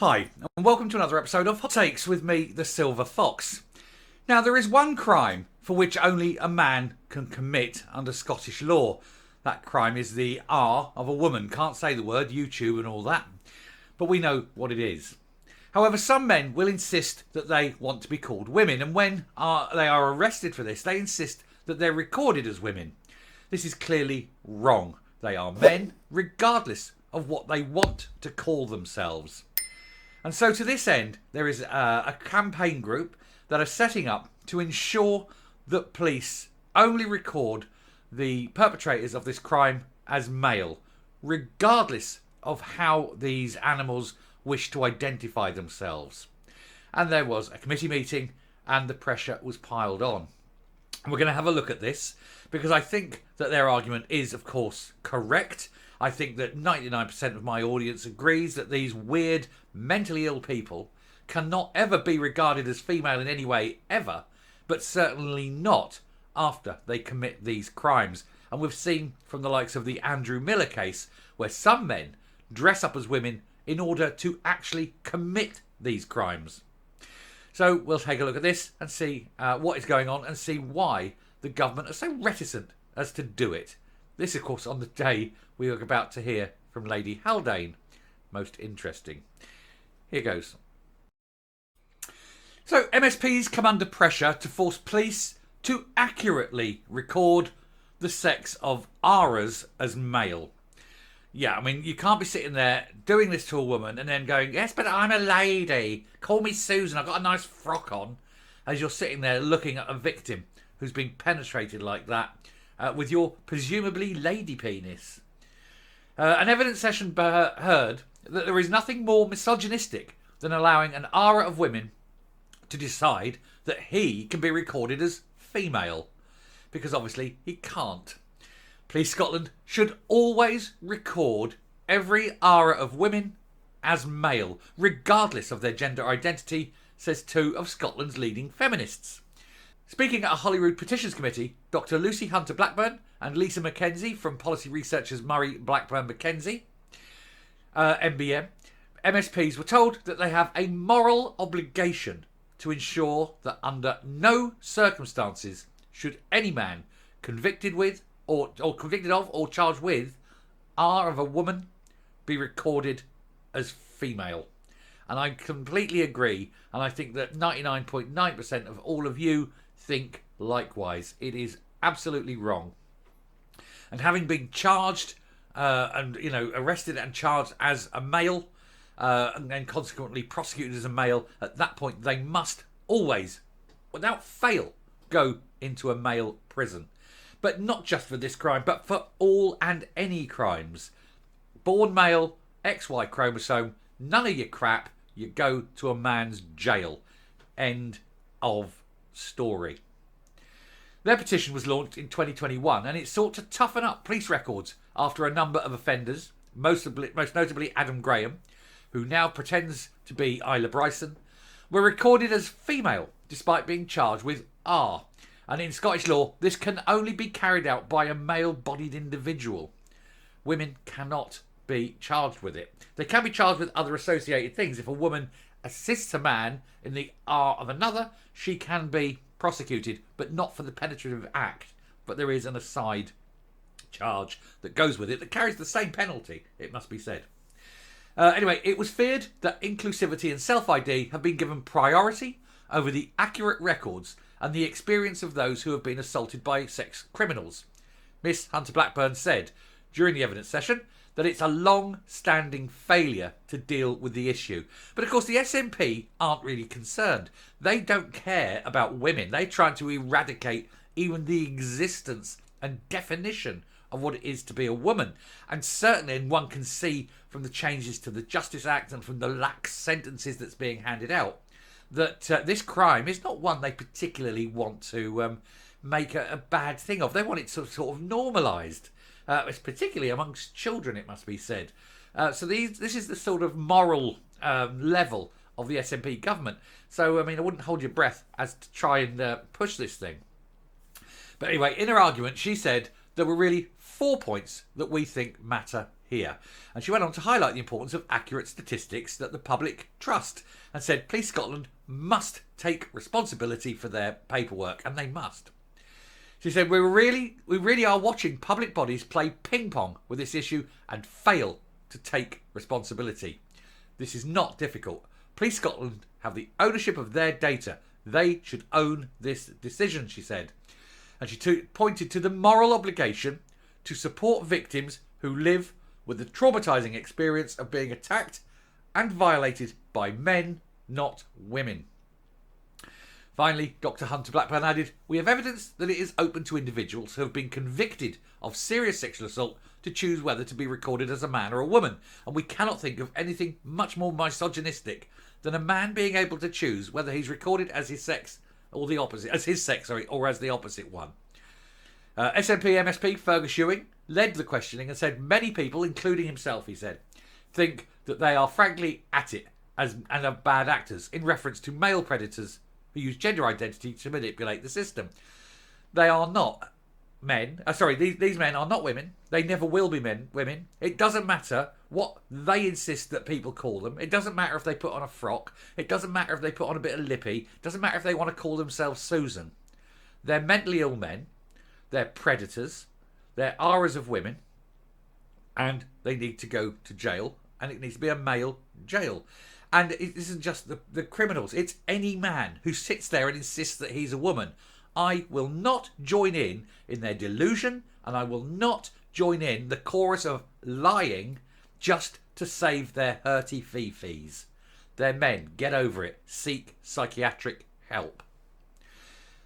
Hi, and welcome to another episode of Hot Takes with me, the Silver Fox. Now, there is one crime for which only a man can commit under Scottish law. That crime is the R of a woman. Can't say the word, YouTube and all that. But we know what it is. However, some men will insist that they want to be called women, and when they are arrested for this, they insist that they're recorded as women. This is clearly wrong. They are men, regardless of what they want to call themselves. And so to this end, there is a campaign group that are setting up to ensure that police only record the perpetrators of this crime as male, regardless of how these animals wish to identify themselves. And there was a committee meeting and the pressure was piled on. And we're going to have a look at this because I think that their argument is, of course, correct. I think that 99% of my audience agrees that these weird, mentally ill people cannot ever be regarded as female in any way, ever, but certainly not after they commit these crimes. And we've seen from the likes of the Andrew Miller case, where some men dress up as women in order to actually commit these crimes. So we'll take a look at this and see what is going on and see why the government are so reticent as to do it. This, of course, on the day we are about to hear from Lady Haldane. Most interesting. Here goes. So MSPs come under pressure to force police to accurately record the sex of ARAs as male. Yeah, I mean, you can't be sitting there doing this to a woman and then going, yes, but I'm a lady. Call me Susan. I've got a nice frock on. As you're sitting there looking at a victim who's been penetrated like that with your presumably lady penis. An evidence session heard that there is nothing more misogynistic than allowing an ARA of women to decide that he can be recorded as female. Because obviously he can't. Police Scotland should always record every ARA of women as male, regardless of their gender identity, says two of Scotland's leading feminists. Speaking at a Holyrood Petitions Committee, Dr. Lucy Hunter-Blackburn and Lisa McKenzie from policy researchers Murray Blackburn McKenzie, MBM, MSPs were told that they have a moral obligation to ensure that under no circumstances should any man convicted with or convicted of or charged with R of a woman be recorded as female. And I completely agree, and I think that 99.9% of all of you think likewise. It is absolutely wrong. And having been charged and arrested and charged as a male and then consequently prosecuted as a male, at that point they must always, without fail, go into a male prison. But not just for this crime, but for all and any crimes. Born male, XY chromosome, none of your crap, you go to a man's jail. End of story. Their petition was launched in 2021 and it sought to toughen up police records after a number of offenders, most notably Adam Graham, who now pretends to be Isla Bryson, were recorded as female despite being charged with R. And in Scottish law, this can only be carried out by a male-bodied individual. Women cannot be charged with it. They can be charged with other associated things. If a woman assists a man in the R of another, she can be prosecuted, but not for the penetrative act. But there is an aside charge that goes with it that carries the same penalty, it must be said. Anyway, it was feared that inclusivity and self-ID have been given priority over the accurate records and the experience of those who have been assaulted by sex criminals. Miss Hunter-Blackburn said during the evidence session that it's a long-standing failure to deal with the issue. But of course the SNP aren't really concerned. They don't care about women. They're trying to eradicate even the existence and definition of what it is to be a woman. And certainly, and one can see from the changes to the Justice Act and from the lax sentences that's being handed out, that this crime is not one they particularly want to make a bad thing of. They want it sort of normalised, particularly amongst children, it must be said. So this is the sort of moral level of the SNP government. So, I mean, I wouldn't hold your breath as to try and push this thing. But anyway, in her argument, she said there were really 4 points that we think matter here. And she went on to highlight the importance of accurate statistics that the public trust and said Police Scotland must take responsibility for their paperwork, and they must. She said, we really are watching public bodies play ping pong with this issue and fail to take responsibility. This is not difficult. Police Scotland have the ownership of their data. They should own this decision, she said. And she pointed to the moral obligation to support victims who live with the traumatising experience of being attacked and violated by men, not women. Finally, Dr. Hunter Blackburn added, we have evidence that it is open to individuals who have been convicted of serious sexual assault to choose whether to be recorded as a man or a woman, and we cannot think of anything much more misogynistic than a man being able to choose whether he's recorded as his sex or the opposite, or as the opposite one. SNP MSP Fergus Ewing led the questioning and said many people, including himself, he said, think that they are frankly at it and are bad actors in reference to male predators who use gender identity to manipulate the system. They are not men. These men are not women. They never will be women. It doesn't matter what they insist that people call them. It doesn't matter if they put on a frock. It doesn't matter if they put on a bit of lippy. It doesn't matter if they want to call themselves Susan. They're mentally ill men. They're predators. They're aras of women. And they need to go to jail. And it needs to be a male jail. And it isn't just the criminals. It's any man who sits there and insists that he's a woman. I will not join in their delusion, and I will not join in the chorus of lying just to save their hurty fee-fees. They're men. Get over it. Seek psychiatric help.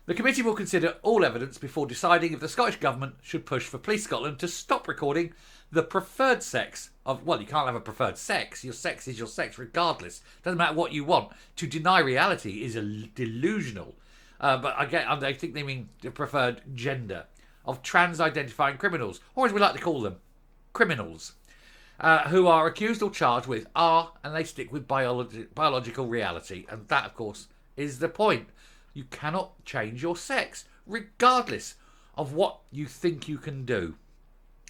The committee will consider all evidence before deciding if the Scottish Government should push for Police Scotland to stop recording the preferred sex of... Well, you can't have a preferred sex. Your sex is your sex regardless. Doesn't matter what you want. To deny reality is delusional. But again, I think they mean the preferred gender of trans-identifying criminals, or as we like to call them, criminals, who are accused or charged with R, and they stick with biological reality. And that, of course, is the point. You cannot change your sex, regardless of what you think you can do.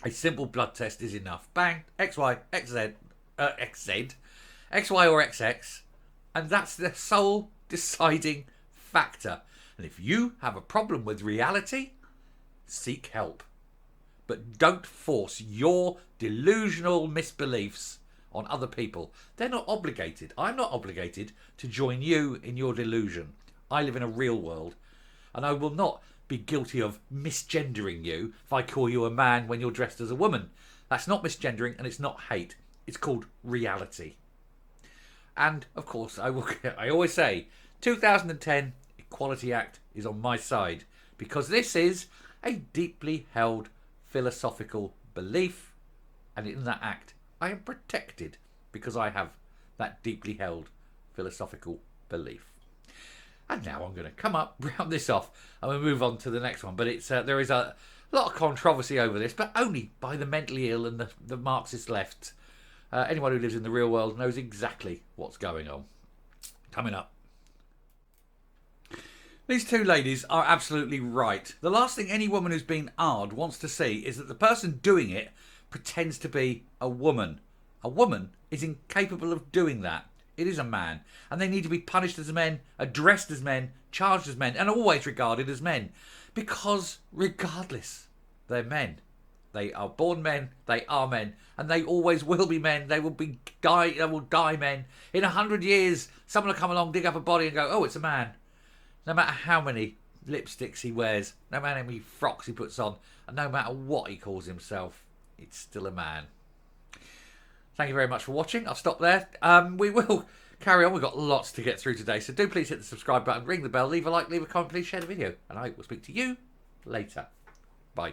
A simple blood test is enough. Bang, XY, XZ, XY or XX, and that's the sole deciding factor. And if you have a problem with reality, seek help. But don't force your delusional misbeliefs on other people. They're not obligated. I'm not obligated to join you in your delusion. I live in a real world, and I will not be guilty of misgendering you if I call you a man when you're dressed as a woman. That's not misgendering, and it's not hate. It's called reality. And, of course, I always say, 2010 Equality Act is on my side, because this is a deeply held philosophical belief, and in that act I am protected because I have that deeply held philosophical belief. And now I'm going to come up, round this off, and we'll move on to the next one. But it's there is a lot of controversy over this, but only by the mentally ill and the Marxist left. Anyone who lives in the real world knows exactly what's going on. Coming up. These two ladies are absolutely right. The last thing any woman who's been R'd wants to see is that the person doing it pretends to be a woman. A woman is incapable of doing that. It is a man. And they need to be punished as men, addressed as men, charged as men, and always regarded as men. Because, regardless, they're men. They are born men, they are men, and they always will be men. They will die men. In 100 years, someone will come along, dig up a body and go, oh, it's a man. No matter how many lipsticks he wears, no matter how many frocks he puts on, and no matter what he calls himself, it's still a man. Thank you very much for watching. I'll stop there. We will carry on. We've got lots to get through today, so do please hit the subscribe button, ring the bell, leave a like, leave a comment, please share the video, and I will speak to you later. Bye.